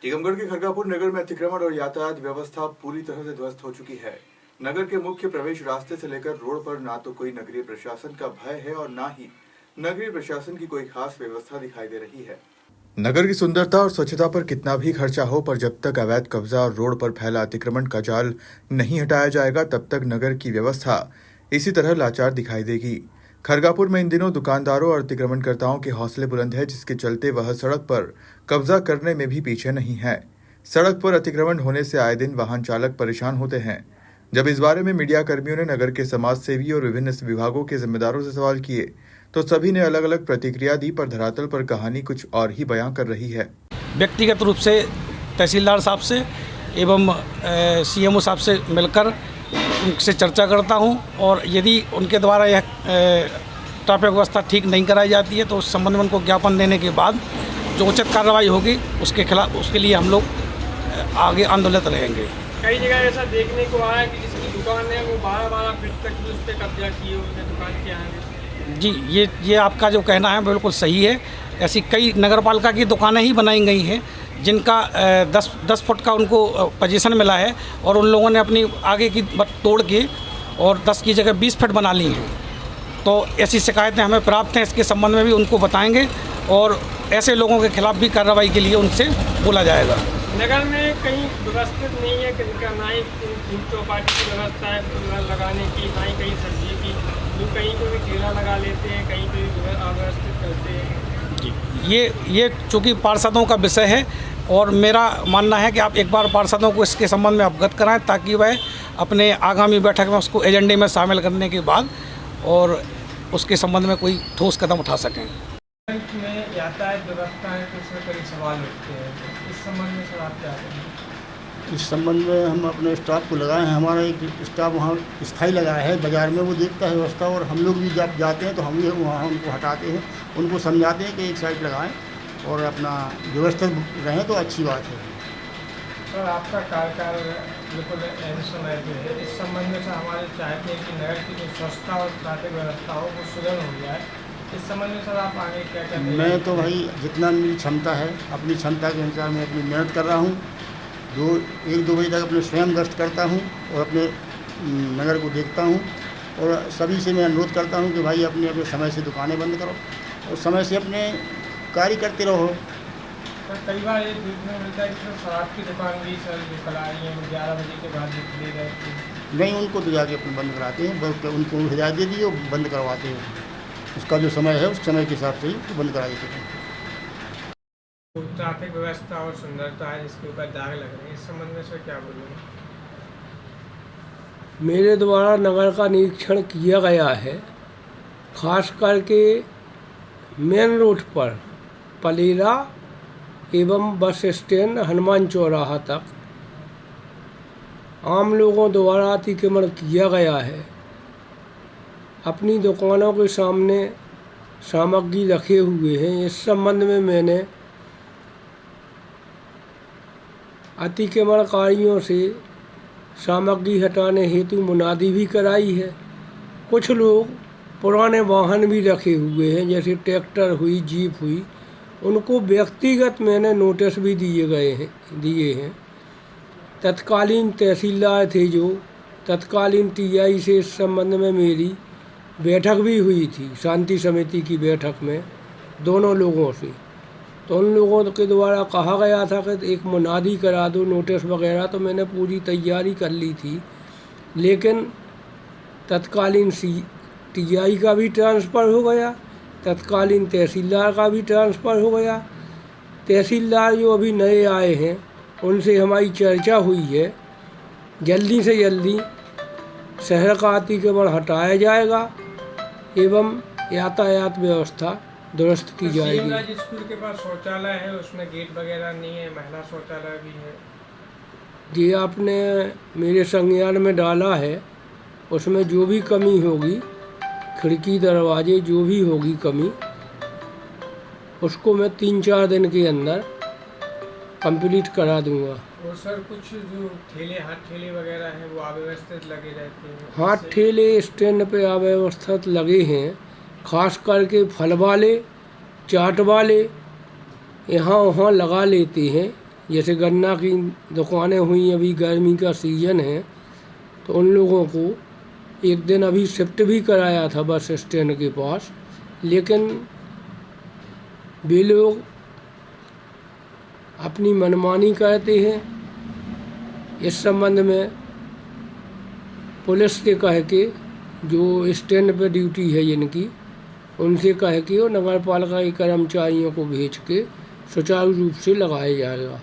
टीकमगढ़ के खरगापुर नगर में अतिक्रमण और यातायात व्यवस्था पूरी तरह से ध्वस्त हो चुकी है। नगर के मुख्य प्रवेश रास्ते से लेकर रोड पर ना तो कोई नगरीय प्रशासन का भय है और ना ही नगरीय प्रशासन की कोई खास व्यवस्था दिखाई दे रही है। नगर की सुंदरता और स्वच्छता पर कितना भी खर्चा हो, पर जब तक अवैध कब्जा और रोड पर फैला अतिक्रमण का जाल नहीं हटाया जाएगा, तब तक नगर की व्यवस्था इसी तरह लाचार दिखाई देगी। खरगापुर में इन दिनों दुकानदारों और अतिक्रमणकर्ताओं के हौसले बुलंद है, जिसके चलते वह सड़क पर कब्जा करने में भी पीछे नहीं है। सड़क पर अतिक्रमण होने से आए दिन वाहन चालक परेशान होते हैं। जब इस बारे में मीडिया कर्मियों ने नगर के समाज सेवी और विभिन्न विभागों के जिम्मेदारों से सवाल किए, तो सभी ने अलग अलग प्रतिक्रिया दी, पर धरातल पर कहानी कुछ और ही बयां कर रही है। व्यक्तिगत रूप से तहसीलदार साहब से एवं सीएमओ साहब से मिलकर उनसे चर्चा करता हूं, और यदि उनके द्वारा यह ट्रैफिक व्यवस्था ठीक नहीं कराई जाती है तो उस संबंध में उनको ज्ञापन देने के बाद जो उचित कार्रवाई होगी उसके खिलाफ, उसके लिए हम लोग आगे आंदोलित रहेंगे। कई जगह ऐसा देखने को आया कि जिसकी दुकान है वो 12-12 फीट तक उस पर कब्जा किए हुए दुकान के आगे। जी, ये आपका जो कहना है बिल्कुल सही है। ऐसी कई नगरपालिका की दुकानें ही बनाई गई हैं जिनका 10 फुट का उनको पोजीशन मिला है, और उन लोगों ने अपनी आगे की तोड़ के और 10 की जगह 20 फीट बना ली हैं। तो ऐसी शिकायतें हमें प्राप्त हैं, इसके संबंध में भी उनको बताएंगे और ऐसे लोगों के खिलाफ भी कार्रवाई के लिए उनसे बोला जाएगा। नगर में कहीं व्यवस्थित नहीं है, ना ही चौपाटी की व्यवस्था है लगाने की, ना ही कहीं सब्जी की, जो कहीं पर भी ठेला लगा लेते हैं, कहीं पर भी अव्यवस्थित करते हैं। ये चूँकि पार्षदों का विषय है, और मेरा मानना है कि आप एक बार पार्षदों को इसके संबंध में अवगत कराएं, ताकि वह अपने आगामी बैठक में उसको एजेंडे में शामिल करने के बाद और उसके संबंध में कोई ठोस कदम उठा सकें। में यातायात व्यवस्था है तो उसमें कई सवाल उठते हैं, इस संबंध में सर आप क्या करें? इस संबंध में हम अपने स्टाफ को लगाए हैं। हमारा एक स्टाफ वहाँ स्थायी लगाया है बाज़ार में, वो देखता है व्यवस्था, और हम लोग भी जब जाते हैं तो हम भी वहाँ उनको हटाते हैं, उनको समझाते हैं कि एक साइड लगाएं और अपना व्यवस्थित रहें, तो अच्छी बात है। सर आपका कार्यकाल बिल्कुल एंड समय पे है, इस संबंध में सर हमारे चाहते हैं कि नगर की जो स्वच्छता और ट्रैफिक व्यवस्था हो वो सुगम हो जाए। इस संबंध में सर आप आगे क्या क्या? मैं तो भाई जितना मेरी क्षमता है, अपनी क्षमता के अनुसार मैं अपनी मेहनत कर रहा हूँ। 1-2 बजे तक अपने स्वयं गश्त करता हूँ और अपने नगर को देखता हूँ, और सभी से मैं अनुरोध करता हूँ कि भाई अपने समय से दुकानें बंद करो और समय से अपने कार्य करते रहो। सर कई बार ये देखने मिलता है कि शराब की दुकान भी सर जो कला रही है 11 बजे के बाद ले रहती है। नहीं, उनको तो जाके अपने बंद कराते हैं, उनको हिदायत दे दी और बंद करवाते हैं। उसका जो समय है उस समय के हिसाब से ही बंद करा देते हैं। ट्रैफिक व्यवस्था और सुंदरता है जिसके ऊपर दाग लग रहे हैं, इस संबंध में सर क्या बोलेंगे? मेरे द्वारा नगर का निरीक्षण किया गया है, खास करके मेन रोड पर पलेरा एवं बस स्टैंड हनुमान चौराहा तक आम लोगों द्वारा अतिक्रमण किया गया है। अपनी दुकानों के सामने सामग्री रखे हुए हैं। इस संबंध में मैंने अतिक्रमणकारियों से सामग्री हटाने हेतु मुनादी भी कराई है। कुछ लोग पुराने वाहन भी रखे हुए हैं, जैसे ट्रैक्टर हुई, जीप हुई, उनको व्यक्तिगत मैंने नोटिस भी दिए हैं। तत्कालीन तहसीलदार थे जो तत्कालीन टीआई से इस संबंध में मेरी बैठक भी हुई थी, शांति समिति की बैठक में दोनों लोगों से। तो उन लोगों के द्वारा कहा गया था कि एक मुनादी करा दो, नोटिस वगैरह, तो मैंने पूरी तैयारी कर ली थी। लेकिन तत्कालीन टीआई का भी ट्रांसफ़र हो गया, तत्कालीन तहसीलदार का भी ट्रांसफ़र हो गया। तहसीलदार जो अभी नए आए हैं उनसे हमारी चर्चा हुई है, जल्दी से जल्दी शहर का अतिक्रमण हटाया जाएगा एवं यातायात व्यवस्था दुरुस्त की जाएगी। स्कूल के पास शौचालय है, उसमें गेट वगैरह नहीं है, महिला शौचालय भी है। जी, आपने मेरे संज्ञान में डाला है, उसमें जो भी कमी होगी, खिड़की दरवाजे जो भी होगी कमी, उसको मैं 3-4 दिन के अंदर कंप्लीट करा दूंगा। और सर कुछ जो हाथ ठेले वगैरह हैं वो अव्यवस्थित लगे रहते हैं। हाथ ठेले स्टैंड पे अव्यवस्थित लगे हैं, खास करके फल वाले, चाट वाले यहाँ वहाँ लगा लेते हैं। जैसे गन्ना की दुकानें हुई, अभी गर्मी का सीज़न है, तो उन लोगों को एक दिन अभी शिफ्ट भी कराया था बस स्टैंड के पास, लेकिन वे लोग अपनी मनमानी करते हैं। इस संबंध में पुलिस से कह के, जो स्टैंड पे ड्यूटी है जिनकी, उनसे कह के और नगर पालिका के कर्मचारियों को भेज के सुचारू रूप से लगाया जाएगा।